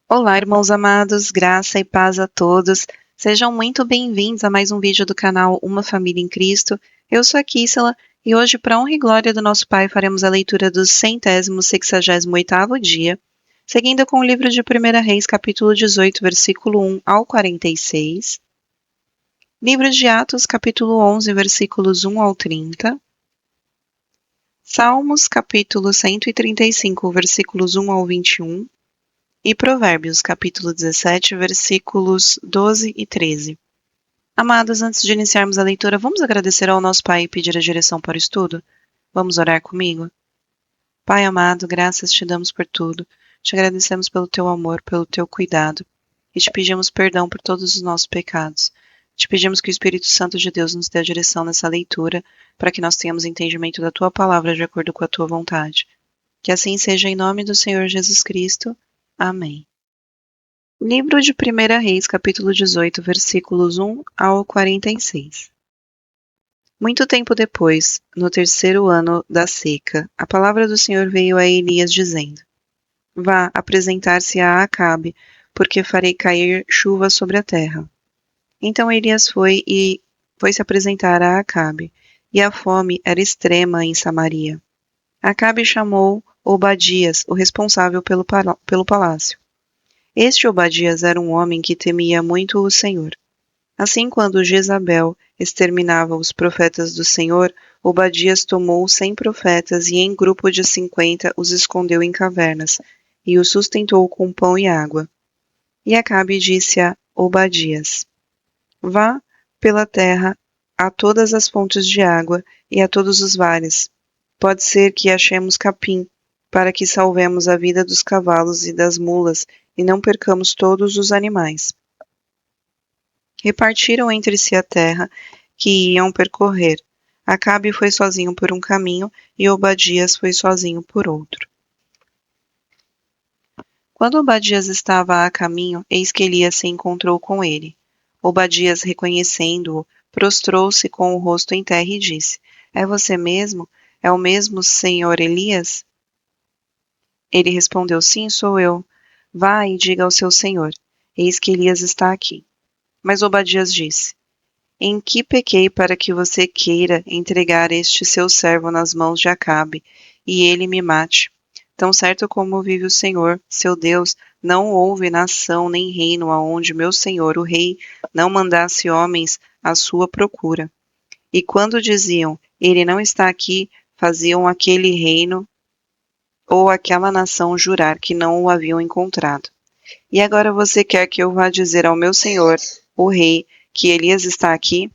Olá, irmãos amados, graça e paz a todos. Sejam muito bem-vindos a mais um vídeo do canal Uma Família em Cristo. Eu sou a Kissela e hoje, para honra e glória do nosso Pai, faremos a leitura do 168º dia, seguindo com o livro de 1 Reis, capítulo 18, versículo 1 ao 46, livro de Atos, capítulo 11, versículos 1 ao 30, Salmos, capítulo 135, versículos 1 ao 21, e Provérbios, capítulo 17, versículos 12 e 13. Amados, antes de iniciarmos a leitura, vamos agradecer ao nosso Pai e pedir a direção para o estudo? Vamos orar comigo? Pai amado, graças te damos por tudo. Te agradecemos pelo teu amor, pelo teu cuidado. E te pedimos perdão por todos os nossos pecados. Te pedimos que o Espírito Santo de Deus nos dê a direção nessa leitura, para que nós tenhamos entendimento da tua palavra de acordo com a tua vontade. Que assim seja em nome do Senhor Jesus Cristo. Amém. Livro de 1 Reis, capítulo 18, versículos 1 ao 46. Muito tempo depois, no terceiro ano da seca, a palavra do Senhor veio a Elias dizendo: Vá apresentar-se a Acabe, porque farei cair chuva sobre a terra. Então Elias foi se apresentar a Acabe, e a fome era extrema em Samaria. Acabe chamou Obadias, o responsável pelo palácio. Este Obadias era um homem que temia muito o Senhor. Assim, quando Jezabel exterminava os profetas do Senhor, Obadias tomou 100 profetas e, em grupo de 50, os escondeu em cavernas, e os sustentou com pão e água. E Acabe disse a Obadias: Vá pela terra a todas as fontes de água e a todos os vales. Pode ser que achemos capim, para que salvemos a vida dos cavalos e das mulas e não percamos todos os animais. Repartiram entre si a terra que iam percorrer. Acabe foi sozinho por um caminho e Obadias foi sozinho por outro. Quando Obadias estava a caminho, eis que Elias se encontrou com ele. Obadias, reconhecendo-o, prostrou-se com o rosto em terra e disse: É você mesmo? É o mesmo senhor Elias? Ele respondeu: Sim, sou eu. Vá e diga ao seu senhor: Eis que Elias está aqui. Mas Obadias disse: Em que pequei para que você queira entregar este seu servo nas mãos de Acabe, e ele me mate? Tão certo como vive o Senhor, seu Deus, não houve nação nem reino aonde meu senhor, o rei, não mandasse homens à sua procura. E quando diziam: Ele não está aqui, faziam aquele reino ou aquela nação jurar que não o haviam encontrado. E agora você quer que eu vá dizer ao meu senhor, o rei, que Elias está aqui?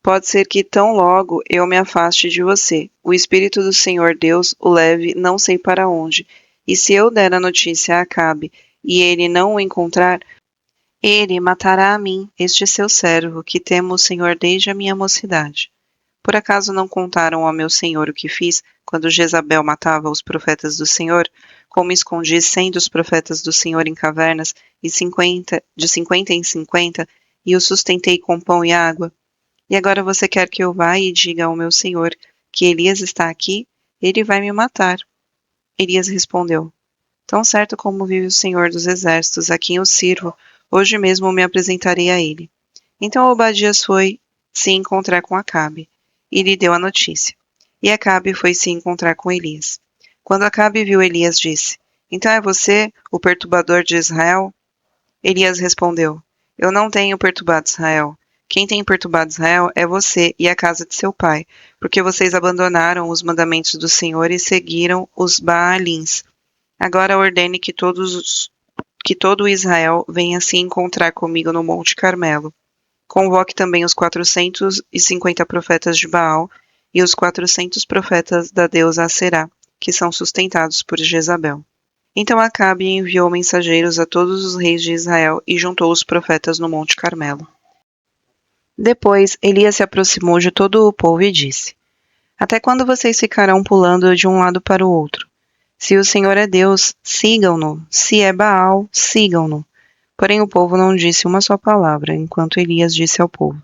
Pode ser que tão logo eu me afaste de você, o Espírito do Senhor Deus o leve não sei para onde. E se eu der a notícia a Acabe, e ele não o encontrar, ele matará a mim, este seu servo, que temo o Senhor desde a minha mocidade. Por acaso não contaram ao meu senhor o que fiz, quando Jezabel matava os profetas do Senhor, como escondi 100 dos profetas do Senhor em cavernas, e de 50 em 50, e os sustentei com pão e água? E agora você quer que eu vá e diga ao meu senhor que Elias está aqui? Ele vai me matar. Elias respondeu: Tão certo como vive o Senhor dos Exércitos, a quem eu sirvo, hoje mesmo me apresentarei a ele. Então Obadias foi se encontrar com Acabe, e lhe deu a notícia. E Acabe foi se encontrar com Elias. Quando Acabe viu Elias, disse: Então é você, o perturbador de Israel? Elias respondeu: Eu não tenho perturbado Israel. Quem tem perturbado Israel é você e a casa de seu pai, porque vocês abandonaram os mandamentos do Senhor e seguiram os Baalins. Agora ordene que todo Israel venha se encontrar comigo no Monte Carmelo. Convoque também os 450 profetas de Baal e os 400 profetas da deusa Aserá, que são sustentados por Jezabel. Então Acabe enviou mensageiros a todos os reis de Israel e juntou os profetas no Monte Carmelo. Depois Elias se aproximou de todo o povo e disse: Até quando vocês ficarão pulando de um lado para o outro? Se o Senhor é Deus, sigam-no. Se é Baal, sigam-no. Porém o povo não disse uma só palavra, enquanto Elias disse ao povo: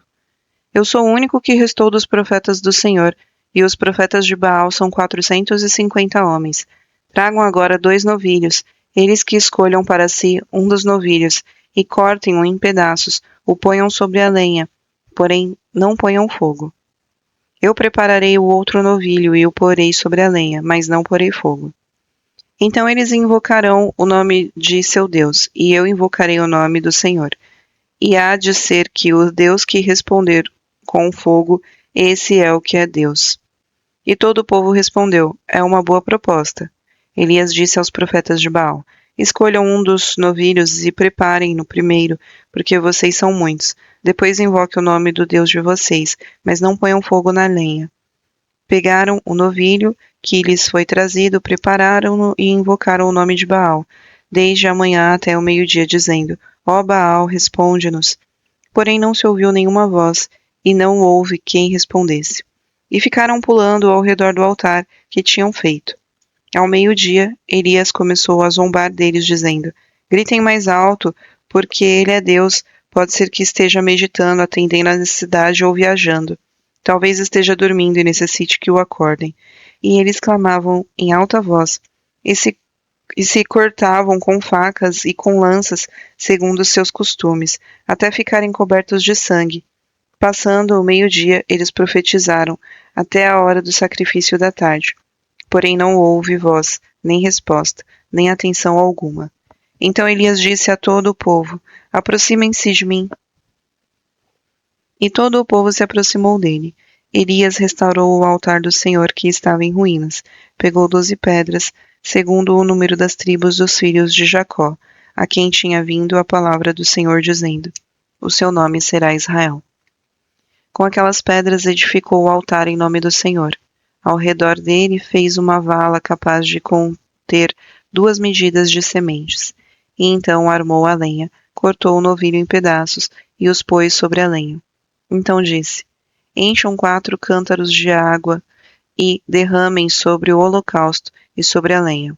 Eu sou o único que restou dos profetas do Senhor, e os profetas de Baal são 450 homens. Tragam agora 2 novilhos, Eles que escolham para si um dos novilhos e cortem-o em pedaços, o ponham sobre a lenha, porém não ponham fogo. Eu prepararei o outro novilho e o porei sobre a lenha, mas não porei fogo. Então eles invocarão o nome de seu Deus, e eu invocarei o nome do Senhor. E há de ser que o Deus que responder com fogo, esse é o que é Deus. E todo o povo respondeu: é uma boa proposta. Elias disse aos profetas de Baal: escolham um dos novilhos e preparem-no primeiro, porque vocês são muitos. Depois invoque o nome do Deus de vocês, mas não ponham fogo na lenha. Pegaram o novilho que lhes foi trazido, prepararam-no e invocaram o nome de Baal, desde a manhã até o meio-dia, dizendo: ó Baal, responde-nos. Porém não se ouviu nenhuma voz, e não houve quem respondesse. E ficaram pulando ao redor do altar que tinham feito. Ao meio-dia, Elias começou a zombar deles, dizendo: gritem mais alto, porque ele é Deus. Pode ser que esteja meditando, atendendo à necessidade ou viajando. Talvez esteja dormindo e necessite que o acordem. E eles clamavam em alta voz, e se cortavam com facas e com lanças, segundo os seus costumes, até ficarem cobertos de sangue. Passando o meio-dia, eles profetizaram, até a hora do sacrifício da tarde. Porém não houve voz, nem resposta, nem atenção alguma. Então Elias disse a todo o povo: aproximem-se de mim. E todo o povo se aproximou dele. Elias restaurou o altar do Senhor que estava em ruínas. Pegou 12 pedras, segundo o número das tribos dos filhos de Jacó, a quem tinha vindo a palavra do Senhor, dizendo: o seu nome será Israel. Com aquelas pedras edificou o altar em nome do Senhor. Ao redor dele fez uma vala capaz de conter 2 medidas de sementes. E então armou a lenha, cortou o novilho em pedaços e os pôs sobre a lenha. Então disse: encham 4 cântaros de água e derramem sobre o holocausto e sobre a lenha.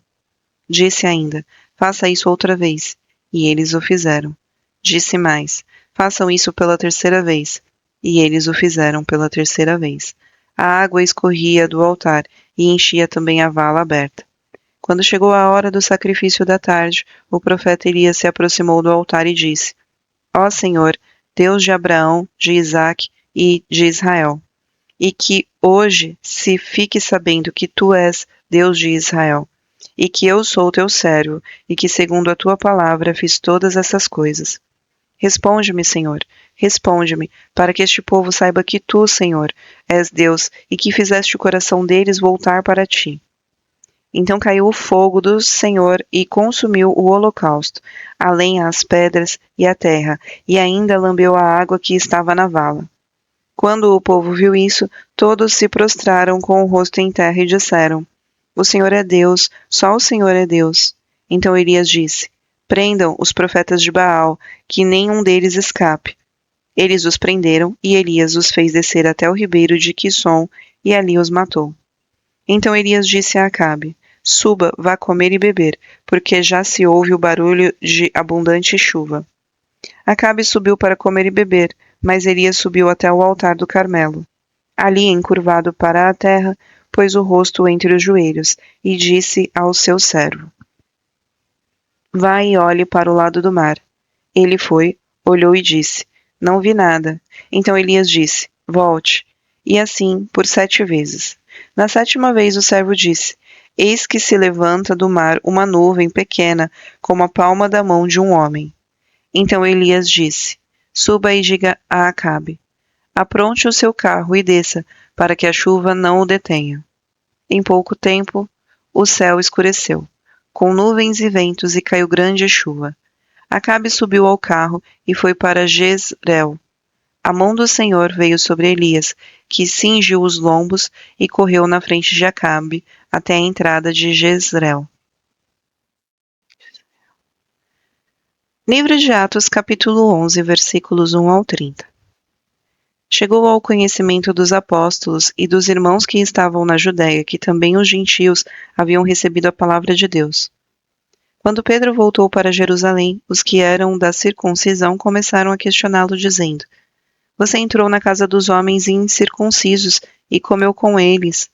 Disse ainda: faça isso outra vez. E eles o fizeram. Disse mais: façam isso pela 3ª vez. E eles o fizeram pela 3ª vez. A água escorria do altar e enchia também a vala aberta. Quando chegou a hora do sacrifício da tarde, o profeta Elias se aproximou do altar e disse: ó Senhor, Deus de Abraão, de Isaque e de Israel, e que hoje se fique sabendo que tu és Deus de Israel, e que eu sou teu servo, e que segundo a tua palavra fiz todas essas coisas. Responde-me, Senhor, responde-me, para que este povo saiba que tu, Senhor, és Deus, e que fizeste o coração deles voltar para ti. Então caiu o fogo do Senhor e consumiu o holocausto, a lenha, as pedras e a terra, e ainda lambeu a água que estava na vala. Quando o povo viu isso, todos se prostraram com o rosto em terra e disseram: o Senhor é Deus, só o Senhor é Deus. Então Elias disse: prendam os profetas de Baal, que nenhum deles escape. Eles os prenderam, e Elias os fez descer até o ribeiro de Quisson, e ali os matou. Então Elias disse a Acabe: suba, vá comer e beber, porque já se ouve o barulho de abundante chuva. Acabe subiu para comer e beber, mas Elias subiu até o altar do Carmelo. Ali, encurvado para a terra, pôs o rosto entre os joelhos, e disse ao seu servo: vá e olhe para o lado do mar. Ele foi, olhou e disse: não vi nada. Então Elias disse: volte. E assim por 7 vezes. Na 7ª vez o servo disse: eis que se levanta do mar uma nuvem pequena, como a palma da mão de um homem. Então Elias disse: suba e diga a Acabe: apronte o seu carro e desça, para que a chuva não o detenha. Em pouco tempo, o céu escureceu, com nuvens e ventos, e caiu grande chuva. Acabe subiu ao carro e foi para Jezreel. A mão do Senhor veio sobre Elias, que cingiu os lombos e correu na frente de Acabe até a entrada de Jezreel. Livro de Atos, capítulo 11, versículos 1 ao 30. Chegou ao conhecimento dos apóstolos e dos irmãos que estavam na Judéia que também os gentios haviam recebido a palavra de Deus. Quando Pedro voltou para Jerusalém, os que eram da circuncisão começaram a questioná-lo, dizendo: você entrou na casa dos homens incircuncisos e comeu com eles.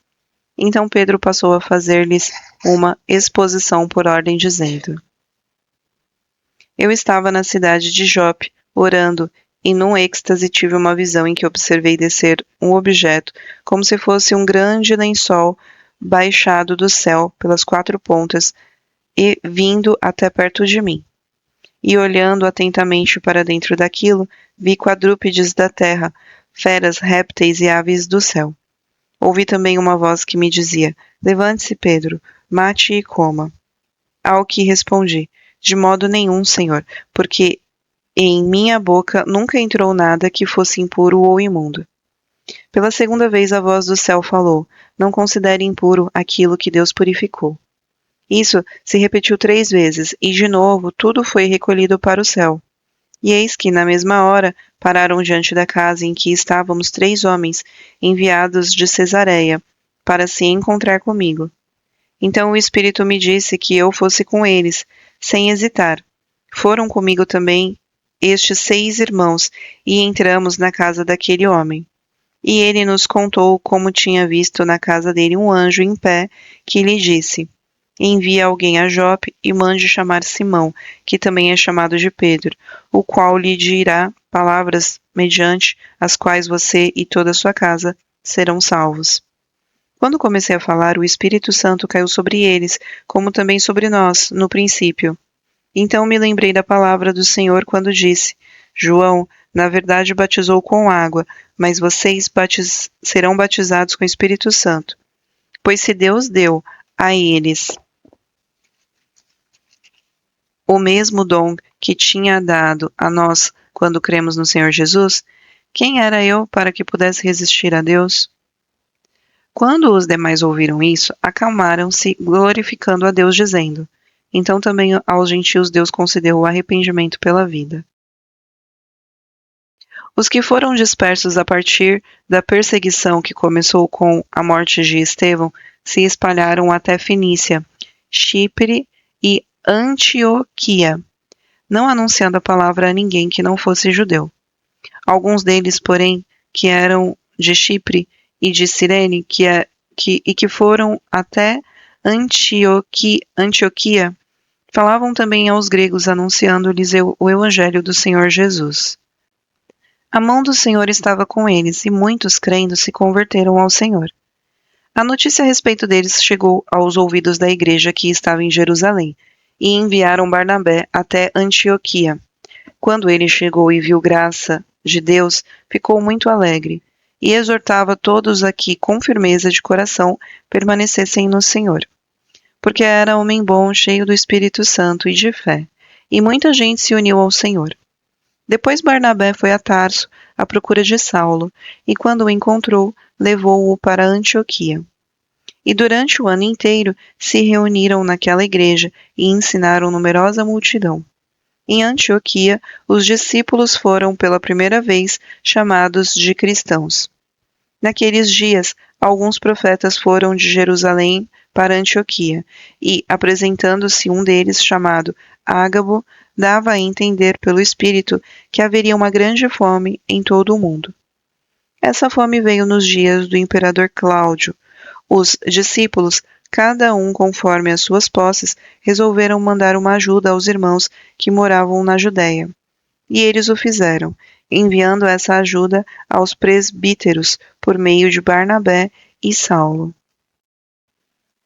Então Pedro passou a fazer-lhes uma exposição por ordem, dizendo: Eu estava na cidade de Jope, orando, e num êxtase tive uma visão em que observei descer um objeto, como se fosse um grande lençol baixado do céu pelas quatro pontas e vindo até perto de mim. E olhando atentamente para dentro daquilo, vi quadrúpedes da terra, feras, répteis e aves do céu. Ouvi também uma voz que me dizia: Levante-se, Pedro, mate e coma. Ao que respondi: De modo nenhum, Senhor, porque em minha boca nunca entrou nada que fosse impuro ou imundo. Pela segunda vez a voz do céu falou: Não considere impuro aquilo que Deus purificou. Isso se repetiu 3 vezes, e de novo tudo foi recolhido para o céu. E eis que, na mesma hora, pararam diante da casa em que estávamos 3 homens, enviados de Cesareia, para se encontrar comigo. Então o Espírito me disse que eu fosse com eles, sem hesitar. Foram comigo também estes 6 irmãos, e entramos na casa daquele homem. E ele nos contou como tinha visto na casa dele um anjo em pé, que lhe disse: Envie alguém a Jope e mande chamar Simão, que também é chamado de Pedro, o qual lhe dirá palavras mediante as quais você e toda a sua casa serão salvos. Quando comecei a falar, o Espírito Santo caiu sobre eles, como também sobre nós, no princípio. Então me lembrei da palavra do Senhor quando disse: João, na verdade, batizou com água, mas vocês serão batizados com o Espírito Santo. Pois se Deus deu a eles o mesmo dom que tinha dado a nós quando cremos no Senhor Jesus, quem era eu para que pudesse resistir a Deus? Quando os demais ouviram isso, acalmaram-se, glorificando a Deus, dizendo: Então também aos gentios Deus concedeu o arrependimento pela vida. Os que foram dispersos a partir da perseguição que começou com a morte de Estevão se espalharam até Fenícia, Chipre e Antioquia, não anunciando a palavra a ninguém que não fosse judeu. Alguns deles, porém, que eram de Chipre e de Cirene, que foram até Antioquia, falavam também aos gregos, anunciando-lhes o evangelho do Senhor Jesus. A mão do Senhor estava com eles, e muitos, crendo, se converteram ao Senhor. A notícia a respeito deles chegou aos ouvidos da igreja que estava em Jerusalém, e enviaram Barnabé até Antioquia. Quando ele chegou e viu graça de Deus, ficou muito alegre, e exortava todos a que, com firmeza de coração, permanecessem no Senhor. Porque era homem bom, cheio do Espírito Santo e de fé, e muita gente se uniu ao Senhor. Depois Barnabé foi a Tarso, à procura de Saulo, e quando o encontrou, levou-o para Antioquia. E durante o ano inteiro se reuniram naquela igreja e ensinaram numerosa multidão. Em Antioquia, os discípulos foram pela primeira vez chamados de cristãos. Naqueles dias, alguns profetas foram de Jerusalém para Antioquia, e, apresentando-se um deles, chamado Ágabo, dava a entender pelo Espírito que haveria uma grande fome em todo o mundo. Essa fome veio nos dias do imperador Cláudio. Os discípulos, cada um conforme as suas posses, resolveram mandar uma ajuda aos irmãos que moravam na Judéia. E eles o fizeram, enviando essa ajuda aos presbíteros por meio de Barnabé e Saulo.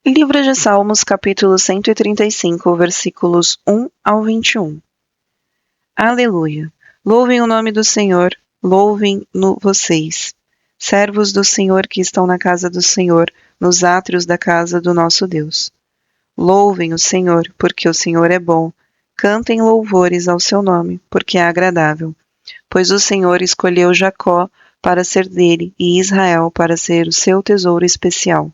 Livro de Salmos, capítulo 135, versículos 1 ao 21. Aleluia! Louvem o nome do Senhor, louvem-no vocês, servos do Senhor que estão na casa do Senhor, nos átrios da casa do nosso Deus. Louvem o Senhor, porque o Senhor é bom. Cantem louvores ao seu nome, porque é agradável. Pois o Senhor escolheu Jacó para ser dele e Israel para ser o seu tesouro especial.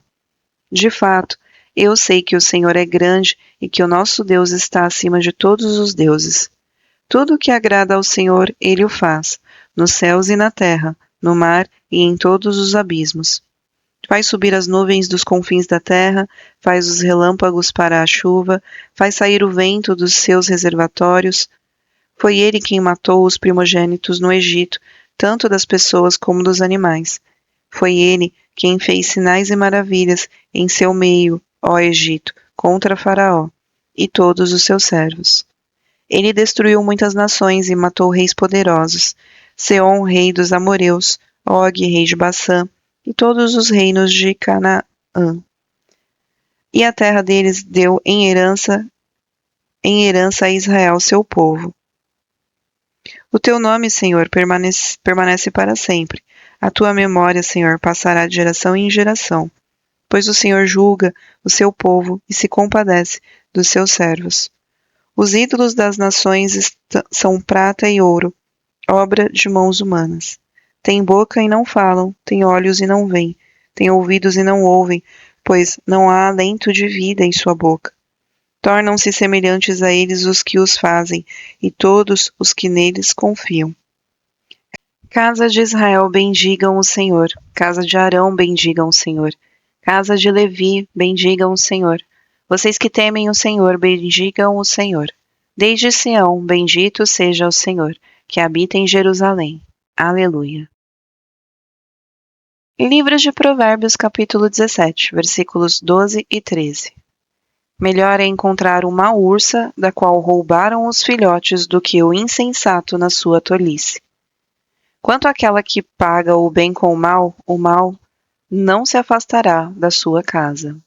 De fato, eu sei que o Senhor é grande e que o nosso Deus está acima de todos os deuses. Tudo o que agrada ao Senhor, Ele o faz, nos céus e na terra, no mar e em todos os abismos. Faz subir as nuvens dos confins da terra, faz os relâmpagos para a chuva, faz sair o vento dos seus reservatórios. Foi Ele quem matou os primogênitos no Egito, tanto das pessoas como dos animais. Foi Ele quem fez sinais e maravilhas em seu meio, ó Egito, contra Faraó e todos os seus servos. Ele destruiu muitas nações e matou reis poderosos: Seom, rei dos amorreus, Og, rei de Bassã, e todos os reinos de Canaã. E a terra deles deu em herança a Israel, seu povo. O teu nome, Senhor, permanece para sempre. A tua memória, Senhor, passará de geração em geração, pois o Senhor julga o seu povo e se compadece dos seus servos. Os ídolos das nações são prata e ouro, obra de mãos humanas. Têm boca e não falam, têm olhos e não veem, têm ouvidos e não ouvem, pois não há alento de vida em sua boca. Tornam-se semelhantes a eles os que os fazem, e todos os que neles confiam. Casa de Israel, bendigam o Senhor. Casa de Arão, bendigam o Senhor. Casa de Levi, bendigam o Senhor. Vocês que temem o Senhor, bendigam o Senhor. Desde Sião, bendito seja o Senhor, que habita em Jerusalém. Aleluia. Livro de Provérbios, capítulo 17, versículos 12 e 13. Melhor é encontrar uma ursa, da qual roubaram os filhotes, do que o insensato na sua tolice. Quanto àquela que paga o bem com o mal não se afastará da sua casa.